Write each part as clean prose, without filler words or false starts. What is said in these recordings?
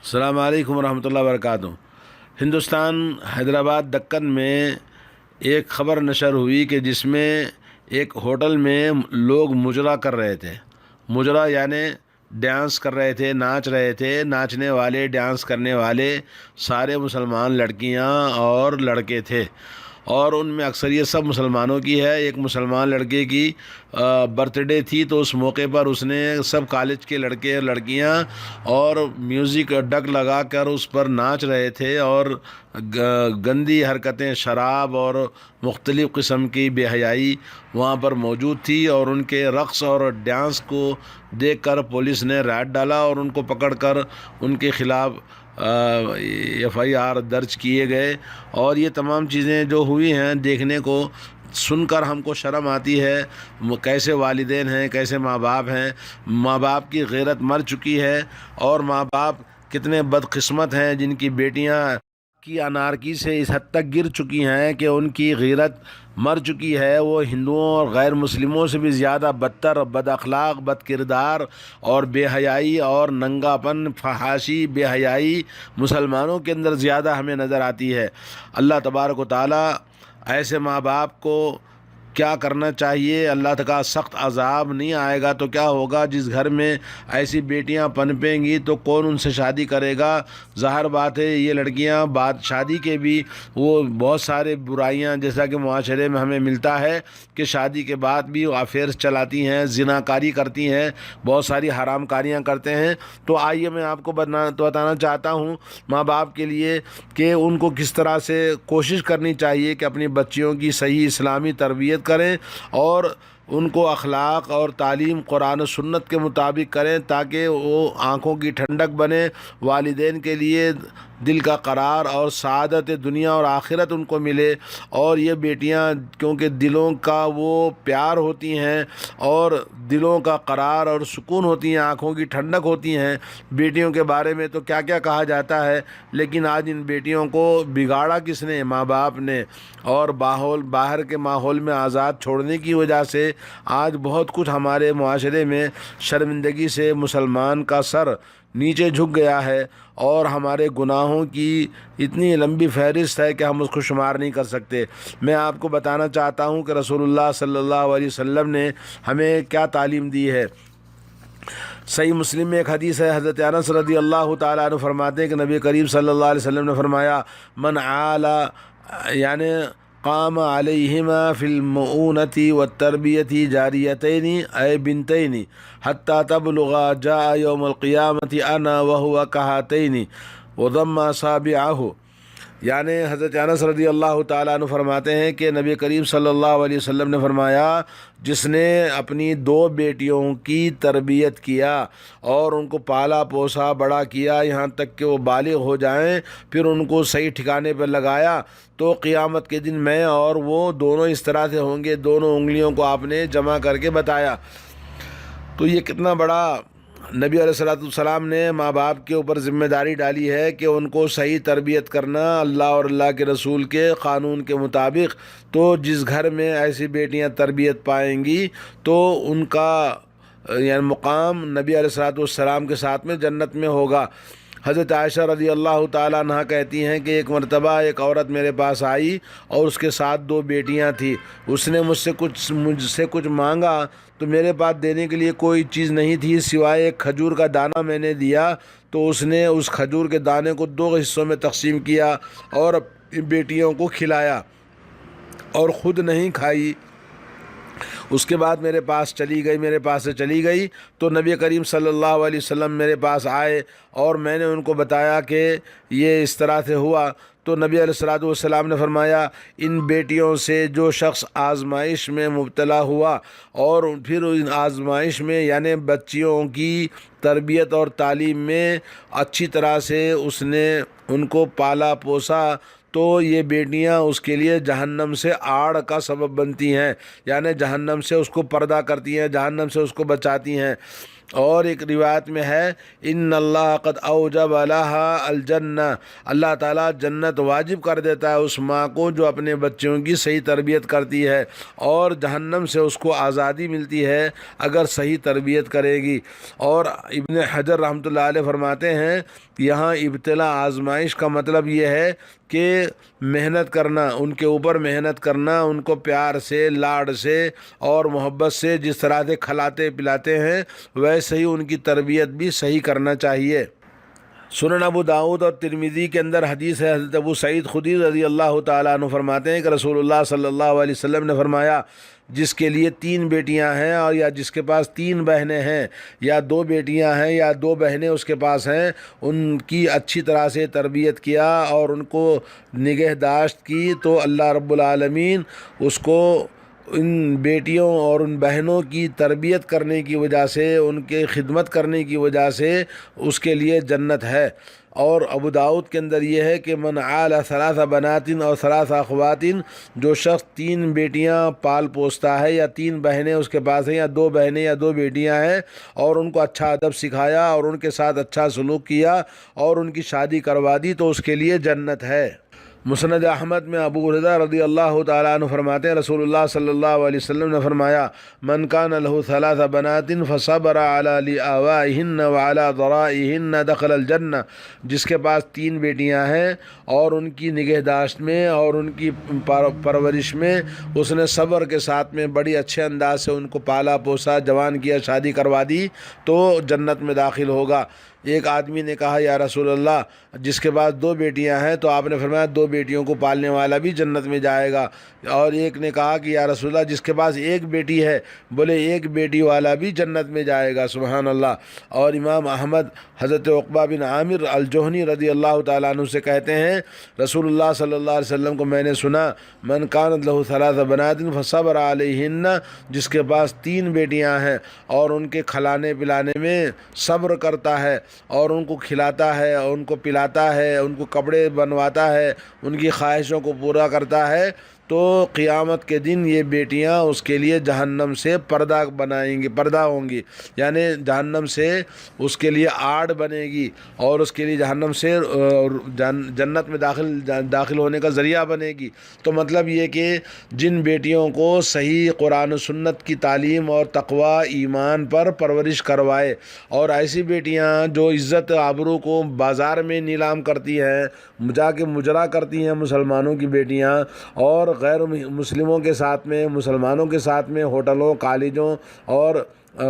السلام علیکم ورحمۃ اللہ وبرکاتہ۔ ہندوستان حیدرآباد دکن میں ایک خبر نشر ہوئی کہ جس میں ایک ہوٹل میں لوگ مجرا کر رہے تھے۔ مجرا یعنی ڈانس کر رہے تھے، ناچ رہے تھے۔ ناچنے والے، ڈانس کرنے والے سارے مسلمان لڑکیاں اور لڑکے تھے، اور ان میں اکثریت سب مسلمانوں کی ہے۔ ایک مسلمان لڑکے کی برتھ ڈے تھی، تو اس موقع پر اس نے سب کالج کے لڑکے اور لڑکیاں اور میوزک ڈگ لگا کر اس پر ناچ رہے تھے، اور گندی حرکتیں، شراب اور مختلف قسم کی بے حیائی وہاں پر موجود تھی، اور ان کے رقص اور ڈانس کو دیکھ کر پولیس نے رائڈ ڈالا اور ان کو پکڑ کر ان کے خلاف FIR درج کیے گئے۔ اور یہ تمام چیزیں جو ہوئی ہیں دیکھنے کو، سن کر ہم کو شرم آتی ہے۔ کیسے والدین ہیں، کیسے ماں باپ ہیں۔ ماں باپ کی غیرت مر چکی ہے، اور ماں باپ کتنے بدقسمت ہیں جن کی بیٹیاں کی انارکی سے اس حد تک گر چکی ہیں کہ ان کی غیرت مر چکی ہے۔ وہ ہندوؤں اور غیر مسلموں سے بھی زیادہ بدتر، بد اخلاق، بد کردار اور بے حیائی اور ننگا پن، فحاشی، بے حیائی مسلمانوں کے اندر زیادہ ہمیں نظر آتی ہے۔ اللہ تبارک و تعالیٰ ایسے ماں باپ کو کیا کرنا چاہیے؟ اللہ تعالیٰ سخت عذاب نہیں آئے گا تو کیا ہوگا؟ جس گھر میں ایسی بیٹیاں پنپیں گی تو کون ان سے شادی کرے گا؟ ظاہر بات ہے یہ لڑکیاں بعد شادی کے بھی وہ بہت سارے برائیاں، جیسا کہ معاشرے میں ہمیں ملتا ہے کہ شادی کے بعد بھی وہ افیئرز چلاتی ہیں، زناکاری کرتی ہیں، بہت ساری حرام کاریاں کرتے ہیں۔ تو آئیے میں آپ کو بتانا چاہتا ہوں ماں باپ کے لیے کہ ان کو کس طرح سے کوشش کرنی چاہیے کہ اپنی بچیوں کی صحیح اسلامی تربیت کریں، اور ان کو اخلاق اور تعلیم قرآن و سنت کے مطابق کریں، تاکہ وہ آنکھوں کی ٹھنڈک بنے، والدین کے لیے دل کا قرار اور سعادت دنیا اور آخرت ان کو ملے۔ اور یہ بیٹیاں کیونکہ دلوں کا وہ پیار ہوتی ہیں اور دلوں کا قرار اور سکون ہوتی ہیں، آنکھوں کی ٹھنڈک ہوتی ہیں۔ بیٹیوں کے بارے میں تو کیا کیا کہا جاتا ہے، لیکن آج ان بیٹیوں کو بگاڑا کس نے؟ ماں باپ نے۔ اور باہر کے ماحول میں آزاد چھوڑنے کی وجہ سے آج بہت کچھ ہمارے معاشرے میں شرمندگی سے مسلمان کا سر نیچے جھک گیا ہے، اور ہمارے گناہوں کی اتنی لمبی فہرست ہے کہ ہم اس کو شمار نہیں کر سکتے۔ میں آپ کو بتانا چاہتا ہوں کہ رسول اللہ صلی اللہ علیہ وسلم نے ہمیں کیا تعلیم دی ہے۔ صحیح مسلم میں ایک حدیث ہے، حضرت انس رضی اللہ تعالیٰ عنہ فرماتے ہیں کہ نبی کریم صلی اللہ علیہ وسلم نے فرمایا، من عالی یعنی قام علیہما فی المؤونۃ والتربیۃ جاریتین اے بنتین حتی تبلغا جاء یوم القیامۃ انا وہو کہاتین وضم اصابعہ۔ یعنی حضرت انس رضی اللہ تعالیٰ عنہ فرماتے ہیں کہ نبی کریم صلی اللہ علیہ وسلم نے فرمایا، جس نے اپنی دو بیٹیوں کی تربیت کیا اور ان کو پالا پوسا بڑا کیا یہاں تک کہ وہ بالغ ہو جائیں، پھر ان کو صحیح ٹھکانے پر لگایا، تو قیامت کے دن میں اور وہ دونوں اس طرح سے ہوں گے۔ دونوں انگلیوں کو آپ نے جمع کر کے بتایا۔ تو یہ کتنا بڑا نبی علیہ الصلوۃ والسلام نے ماں باپ کے اوپر ذمہ داری ڈالی ہے کہ ان کو صحیح تربیت کرنا اللہ اور اللہ کے رسول کے قانون کے مطابق۔ تو جس گھر میں ایسی بیٹیاں تربیت پائیں گی تو ان کا یعنی مقام نبی علیہ الصلوۃ والسلام کے ساتھ میں جنت میں ہوگا۔ حضرت عائشہ رضی اللہ تعالیٰ عنہ کہتی ہیں کہ ایک مرتبہ ایک عورت میرے پاس آئی اور اس کے ساتھ دو بیٹیاں تھیں۔ اس نے مجھ سے کچھ مانگا تو میرے پاس دینے کے لیے کوئی چیز نہیں تھی سوائے ایک کھجور کا دانہ میں نے دیا، تو اس نے اس کھجور کے دانے کو دو حصوں میں تقسیم کیا اور بیٹیوں کو کھلایا اور خود نہیں کھائی۔ اس کے بعد میرے پاس سے چلی گئی تو نبی کریم صلی اللہ علیہ وسلم میرے پاس آئے اور میں نے ان کو بتایا کہ یہ اس طرح سے ہوا۔ تو نبی علیہ الصلوۃ والسلام نے فرمایا، ان بیٹیوں سے جو شخص آزمائش میں مبتلا ہوا اور پھر ان آزمائش میں یعنی بچیوں کی تربیت اور تعلیم میں اچھی طرح سے اس نے ان کو پالا پوسا، تو یہ بیٹیاں اس کے لیے جہنم سے آڑ کا سبب بنتی ہیں، یعنی جہنم سے اس کو پردہ کرتی ہیں، جہنم سے اس کو بچاتی ہیں۔ اور ایک روایت میں ہے ان اللہ قد اوجب لہا الجنہ، اللہ تعالیٰ جنت واجب کر دیتا ہے اس ماں کو جو اپنے بچوں کی صحیح تربیت کرتی ہے، اور جہنم سے اس کو آزادی ملتی ہے اگر صحیح تربیت کرے گی۔ اور ابن حجر رحمۃ اللہ علیہ فرماتے ہیں یہاں ابتلا آزمائش کا مطلب یہ ہے کہ محنت کرنا، ان کے اوپر محنت کرنا، ان کو پیار سے، لاڈ سے اور محبت سے جس طرح سے کھلاتے پلاتے ہیں ویسے ہی ان کی تربیت بھی صحیح کرنا چاہیے۔ سنن ابو داؤد اور ترمذی کے اندر حدیث ہے، حضرت ابو سعید خدری رضی اللہ تعالیٰ عنہ فرماتے ہیں کہ رسول اللہ صلی اللہ علیہ وسلم نے فرمایا جس کے لیے 3 بیٹیاں ہیں اور یا جس کے پاس 3 بہنیں ہیں یا 2 بیٹیاں ہیں یا 2 بہنیں اس کے پاس ہیں، ان کی اچھی طرح سے تربیت کیا اور ان کو نگہداشت کی تو اللہ رب العالمین اس کو ان بیٹیوں اور ان بہنوں کی تربیت کرنے کی وجہ سے، ان کے خدمت کرنے کی وجہ سے اس کے لیے جنت ہے۔ اور ابو داؤد کے اندر یہ ہے کہ من عال 3 بنات اور 3 اخوات، جو شخص 3 بیٹیاں پال پوستا ہے یا 3 بہنیں اس کے پاس ہیں یا 2 بہنیں یا 2 بیٹیاں ہیں اور ان کو اچھا ادب سکھایا اور ان کے ساتھ اچھا سلوک کیا اور ان کی شادی کروا دی تو اس کے لیے جنت ہے۔ مسند احمد میں ابو ہریرہ رضی اللہ تعالیٰ عنہ فرماتے ہیں رسول اللہ صلی اللہ علیہ وسلم نے فرمایا من کان له 3 بنات فصبر على لآوائهن وعلى ضرائهن دخل الجنہ، جس کے پاس 3 بیٹیاں ہیں اور ان کی نگہداشت میں اور ان کی پرورش میں اس نے صبر کے ساتھ میں بڑی اچھے انداز سے ان کو پالا پوسا، جوان کیا، شادی کروا دی تو جنت میں داخل ہوگا۔ ایک آدمی نے کہا یا رسول اللہ جس کے پاس 2 بیٹیاں ہیں تو آپ نے فرمایا 2 بیٹیوں کو پالنے والا بھی جنت میں جائے گا۔ اور ایک نے کہا کہ یا رسول اللہ جس کے پاس 1 بیٹی ہے، بولے 1 بیٹی والا بھی جنت میں جائے گا، سبحان اللہ۔ اور امام احمد حضرت عقبہ بن عامر الجہنی رضی اللہ تعالیٰ عنہ سے کہتے ہیں رسول اللہ صلی اللہ علیہ وسلم کو میں نے سنا من کانت له 3 بنات فصبر علیہن، جس کے پاس 3 بیٹیاں ہیں اور ان کے کھلانے پلانے میں صبر کرتا ہے اور ان کو کھلاتا ہے، ان کو پلاتا ہے، ان کو کپڑے بنواتا ہے، ان کی خواہشوں کو پورا کرتا ہے تو قیامت کے دن یہ بیٹیاں اس کے لیے جہنم سے پردہ بنائیں گی، پردہ ہوں گی، یعنی جہنم سے اس کے لیے آڑ بنے گی اور اس کے لیے جہنم سے جنت میں داخل ہونے کا ذریعہ بنے گی۔ تو مطلب یہ کہ جن بیٹیوں کو صحیح قرآن و سنت کی تعلیم اور تقوی ایمان پر پرورش کروائے، اور ایسی بیٹیاں جو عزت آبرو کو بازار میں نیلام کرتی ہیں، جا کے مجرا کرتی ہیں مسلمانوں کی بیٹیاں، اور غیر مسلموں کے ساتھ میں، مسلمانوں کے ساتھ میں ہوٹلوں، کالجوں اور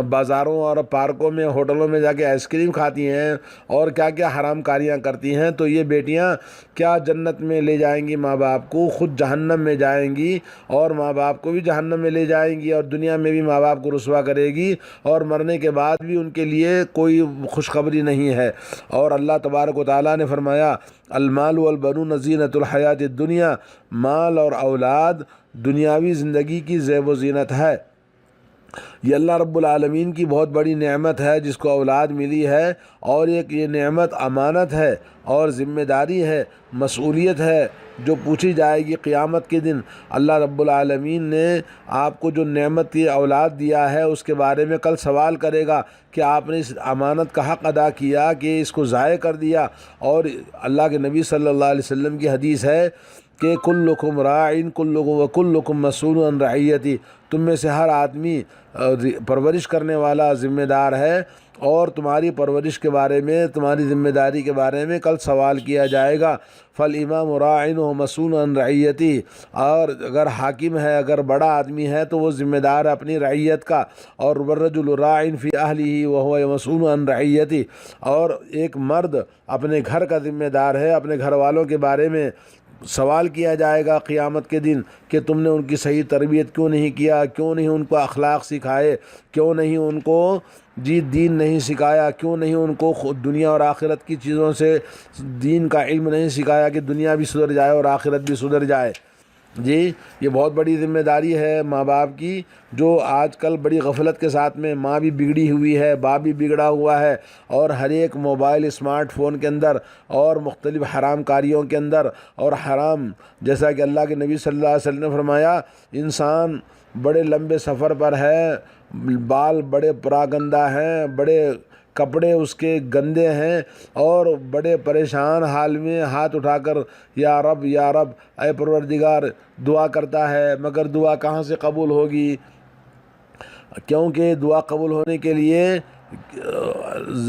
بازاروں اور پارکوں میں، ہوٹلوں میں جا کے آئس کریم کھاتی ہیں اور کیا کیا حرام کاریاں کرتی ہیں، تو یہ بیٹیاں کیا جنت میں لے جائیں گی ماں باپ کو، خود جہنم میں جائیں گی اور ماں باپ کو بھی جہنم میں لے جائیں گی، اور دنیا میں بھی ماں باپ کو رسوا کرے گی اور مرنے کے بعد بھی ان کے لیے کوئی خوشخبری نہیں ہے۔ اور اللہ تبارک و تعالیٰ نے فرمایا المال والبنون زینت الحیات الدنیا، مال اور اولاد دنیاوی زندگی کی زیب و زینت ہے۔ یہ اللہ رب العالمین کی بہت بڑی نعمت ہے جس کو اولاد ملی ہے، اور ایک یہ نعمت امانت ہے اور ذمہ داری ہے، مسئولیت ہے جو پوچھی جائے گی قیامت کے دن۔ اللہ رب العالمین نے آپ کو جو نعمت کی اولاد دیا ہے اس کے بارے میں کل سوال کرے گا کہ آپ نے اس امانت کا حق ادا کیا کہ اس کو ضائع کر دیا۔ اور اللہ کے نبی صلی اللہ علیہ وسلم کی حدیث ہے کہ کلکم راعٍ وکلکم مسئول عن رعیتی، تم میں سے ہر آدمی پرورش کرنے والا ذمہ دار ہے اور تمہاری پرورش کے بارے میں، تمہاری ذمہ داری کے بارے میں کل سوال کیا جائے گا۔ فالامام راعٍ ومسئول عن رعیتی، اور اگر حاکم ہے، اگر بڑا آدمی ہے تو وہ ذمہ دار ہے اپنی رعیت کا، اور والرجل راعٍ فی اہلہ وہو مسئول عن رعیتی، اور ایک مرد اپنے گھر کا ذمہ دار ہے، اپنے گھر والوں کے بارے میں سوال کیا جائے گا قیامت کے دن کہ تم نے ان کی صحیح تربیت کیوں نہیں کیا، کیوں نہیں ان کو اخلاق سکھائے، کیوں نہیں ان کو دین نہیں سکھایا، کیوں نہیں ان کو خود دنیا اور آخرت کی چیزوں سے دین کا علم نہیں سکھایا کہ دنیا بھی سدھر جائے اور آخرت بھی سدھر جائے۔ جی یہ بہت بڑی ذمہ داری ہے ماں باپ کی، جو آج کل بڑی غفلت کے ساتھ میں ماں بھی بگڑی ہوئی ہے، باپ بھی بگڑا ہوا ہے، اور ہر ایک موبائل اسمارٹ فون کے اندر اور مختلف حرام کاریوں کے اندر، اور حرام جیسا کہ اللہ کے نبی صلی اللہ علیہ وسلم نے فرمایا، انسان بڑے لمبے سفر پر ہے، بال بڑے پراگندہ ہیں، بڑے کپڑے اس کے گندے ہیں، اور بڑے پریشان حال میں ہاتھ اٹھا کر یا رب یا رب اے پروردگار دعا کرتا ہے، مگر دعا کہاں سے قبول ہوگی؟ کیونکہ دعا قبول ہونے کے لیے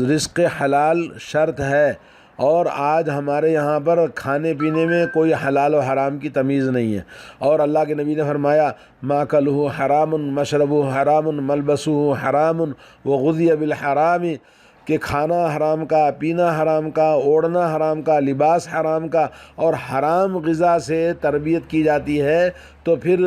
رزق حلال شرط ہے، اور آج ہمارے یہاں پر کھانے پینے میں کوئی حلال و حرام کی تمیز نہیں ہے، اور اللہ کے نبی نے فرمایا ماکلہ حرام مشربہ حرام ملبسہ حرام وغذی بالحرام، کہ کھانا حرام کا، پینا حرام کا، اوڑھنا حرام کا، لباس حرام کا، اور حرام غذا سے تربیت کی جاتی ہے تو پھر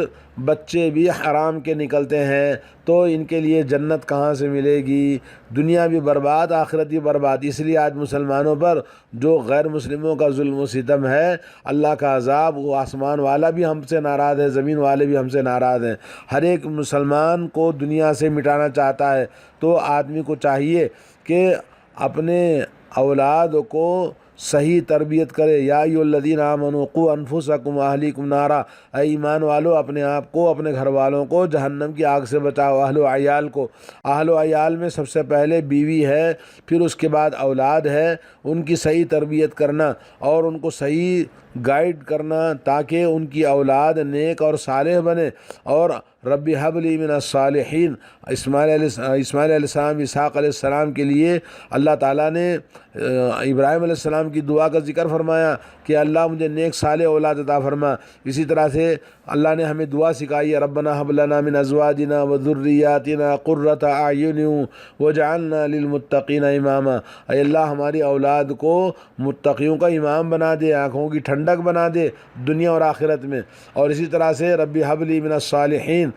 بچے بھی حرام کے نکلتے ہیں، تو ان کے لیے جنت کہاں سے ملے گی؟ دنیا بھی برباد، آخرت بھی برباد۔ اس لیے آج مسلمانوں پر جو غیر مسلموں کا ظلم و ستم ہے، اللہ کا عذاب، وہ آسمان والا بھی ہم سے ناراض ہے، زمین والے بھی ہم سے ناراض ہیں، ہر ایک مسلمان کو دنیا سے مٹانا چاہتا ہے۔ تو آدمی کو چاہیے کہ اپنے اولاد کو صحیح تربیت کرے۔ یا ایھا الذین آمنوا قوا انفسکم واہلیکم نارا، اے ایمان والو اپنے آپ کو، اپنے گھر والوں کو جہنم کی آگ سے بچاؤ۔ اہل و عیال کو، اہل و عیال میں سب سے پہلے بیوی ہے، پھر اس کے بعد اولاد ہے، ان کی صحیح تربیت کرنا اور ان کو صحیح گائیڈ کرنا تاکہ ان کی اولاد نیک اور صالح بنے۔ اور رب ھب لی من الصالحین، اسماعیل علیہ السلام، اسحاق علیہ السلام کے لیے اللہ تعالیٰ نے ابراہیم علیہ السلام کی دعا کا ذکر فرمایا کہ اللہ مجھے نیک صالح اولاد عطا فرما۔ اسی طرح سے اللہ نے ہمیں دعا سکھائی ہے ربنا ھب لنا من ازواجنا وذریاتنا قرۃ اعین واجعلنا للمتقین اماما، اے اللہ ہماری اولاد کو متقیوں کا امام بنا دے، آنکھوں کی ٹھنڈک بنا دے دنیا اور آخرت میں۔ اور اسی طرح سے رب ھب لی من الصالحین،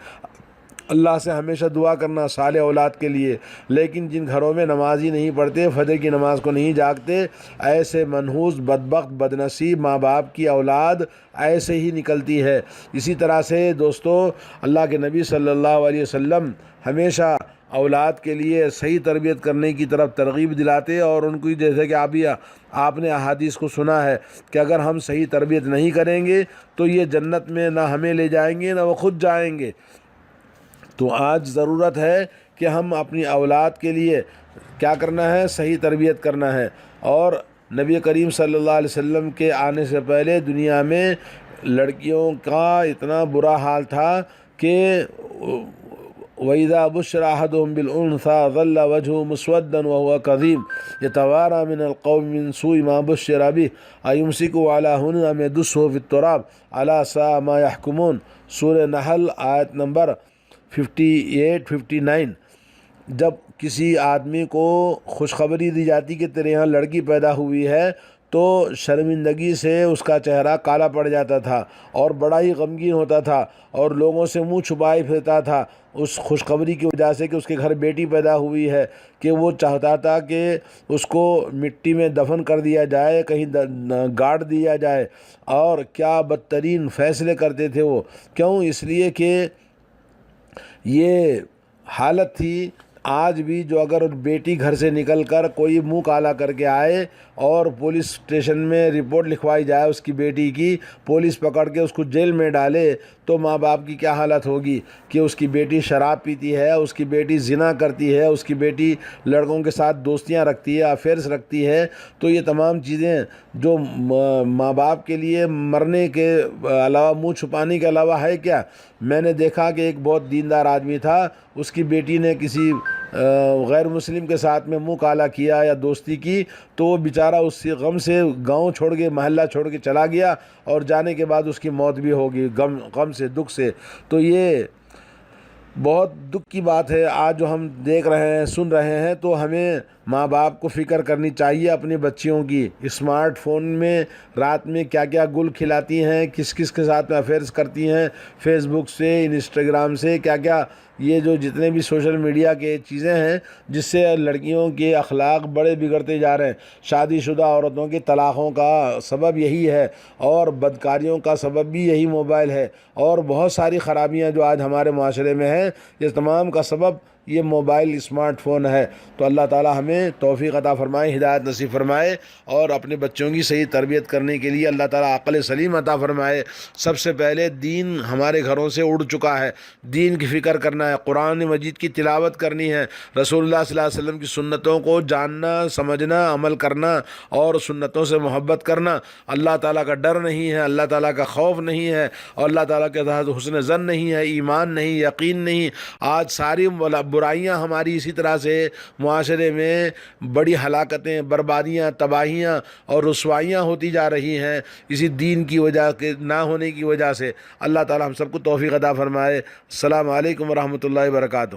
اللہ سے ہمیشہ دعا کرنا صالح اولاد کے لیے۔ لیکن جن گھروں میں نمازی نہیں پڑھتے، فجر کی نماز کو نہیں جاگتے، ایسے منحوس بدبخت بدنصیب ماں باپ کی اولاد ایسے ہی نکلتی ہے۔ اسی طرح سے دوستو، اللہ کے نبی صلی اللہ علیہ وسلم ہمیشہ اولاد کے لیے صحیح تربیت کرنے کی طرف ترغیب دلاتے، اور ان کو جیسے کہ آپ نے احادیث کو سنا ہے کہ اگر ہم صحیح تربیت نہیں کریں گے تو یہ جنت میں نہ ہمیں لے جائیں گے نہ وہ خود جائیں گے۔ تو آج ضرورت ہے کہ ہم اپنی اولاد کے لیے کیا کرنا ہے؟ صحیح تربیت کرنا ہے۔ اور نبی کریم صلی اللہ علیہ وسلم کے آنے سے پہلے دنیا میں لڑکیوں کا اتنا برا حال تھا کہ وَإِذَا بُشِّرَ أَحَدُهُم بِالْأُنثىٰ ظَلَّ وَجْهُهُ مُسْوَدًّا وَهُوَ كَظِيمٌ يَتَوَارَىٰ مِنَ الْقَوْمِ مِنْ سُوءِ مَا بُشِّرَ بِهِ أَيُمْسِكُهُ عَلَىٰ هُنٍ أَمْ يَدُسُّهُ فِي التُّرَابِ أَلَا سَاءَ مَا يَحْكُمُونَ۔ سورہ نحل آیت نمبر 58-59۔ جب کسی آدمی کو خوشخبری دی جاتی کہ تیرے یہاں لڑکی پیدا ہوئی ہے تو شرمندگی سے اس کا چہرہ کالا پڑ جاتا تھا اور بڑا ہی غمگین ہوتا تھا، اور لوگوں سے منہ چھپائے پھرتا تھا اس خوشخبری کی وجہ سے کہ اس کے گھر بیٹی پیدا ہوئی ہے، کہ وہ چاہتا تھا کہ اس کو مٹی میں دفن کر دیا جائے، کہیں گاڑ دیا جائے، اور کیا بدترین فیصلے کرتے تھے وہ۔ کیوں؟ اس لیے کہ یہ حالت تھی۔ آج بھی جو اگر بیٹی گھر سے نکل کر کوئی منہ کالا کر کے آئے اور پولیس اسٹیشن میں رپورٹ لکھوائی جائے اس کی بیٹی کی، پولیس پکڑ کے اس کو جیل میں ڈالے، تو ماں باپ کی کیا حالت ہوگی کہ اس کی بیٹی شراب پیتی ہے، اس کی بیٹی زنا کرتی ہے، اس کی بیٹی لڑکوں کے ساتھ دوستیاں رکھتی ہے، افیئرس رکھتی ہے۔ تو یہ تمام چیزیں جو ماں باپ کے لیے مرنے کے علاوہ، منہ چھپانے کے علاوہ ہے کیا؟ میں نے دیکھا کہ ایک بہت دیندار آدمی تھا، اس کی بیٹی نے کسی غیر مسلم کے ساتھ میں منہ کالا کیا یا دوستی کی، تو وہ بیچارہ اس سے غم سے گاؤں چھوڑ کے، محلہ چھوڑ کے چلا گیا، اور جانے کے بعد اس کی موت بھی ہوگی غم سے، دکھ سے۔ تو یہ بہت دکھ کی بات ہے آج جو ہم دیکھ رہے ہیں سن رہے ہیں، تو ہمیں ماں باپ کو فکر کرنی چاہیے اپنی بچیوں کی۔ اسمارٹ فون میں رات میں کیا کیا گل کھلاتی ہیں، کس کس کے ساتھ میں افیئرز کرتی ہیں، فیس بک سے، انسٹاگرام سے، کیا کیا یہ جو جتنے بھی سوشل میڈیا کے چیزیں ہیں، جس سے لڑکیوں کے اخلاق بڑے بگڑتے جا رہے ہیں۔ شادی شدہ عورتوں کی طلاقوں کا سبب یہی ہے، اور بدکاریوں کا سبب بھی یہی موبائل ہے، اور بہت ساری خرابیاں جو آج ہمارے معاشرے میں ہیں، یہ تمام کا سبب یہ موبائل اسمارٹ فون ہے۔ تو اللہ تعالی ہمیں توفیق عطا فرمائے، ہدایت نصیب فرمائے، اور اپنے بچوں کی صحیح تربیت کرنے کے لیے اللہ تعالی عقل سلیم عطا فرمائے۔ سب سے پہلے دین ہمارے گھروں سے اڑ چکا ہے، دین کی فکر کرنا ہے، قرآن مجید کی تلاوت کرنی ہے، رسول اللہ صلی اللہ علیہ وسلم کی سنتوں کو جاننا، سمجھنا، عمل کرنا، اور سنتوں سے محبت کرنا۔ اللہ تعالیٰ کا ڈر نہیں ہے، اللہ تعالیٰ کا خوف نہیں ہے، اور اللہ تعالیٰ کے ساتھ حسن ظن نہیں ہے، ایمان نہیں، یقین نہیں۔ آج ساری برائیاں ہماری اسی طرح سے معاشرے میں بڑی ہلاکتیں، بربادیاں، تباہیاں اور رسوائیاں ہوتی جا رہی ہیں، اسی دین کی وجہ کے نہ ہونے کی وجہ سے۔ اللہ تعالیٰ ہم سب کو توفیق عطا فرمائے۔ السلام علیکم ورحمۃ اللہ وبرکاتہ۔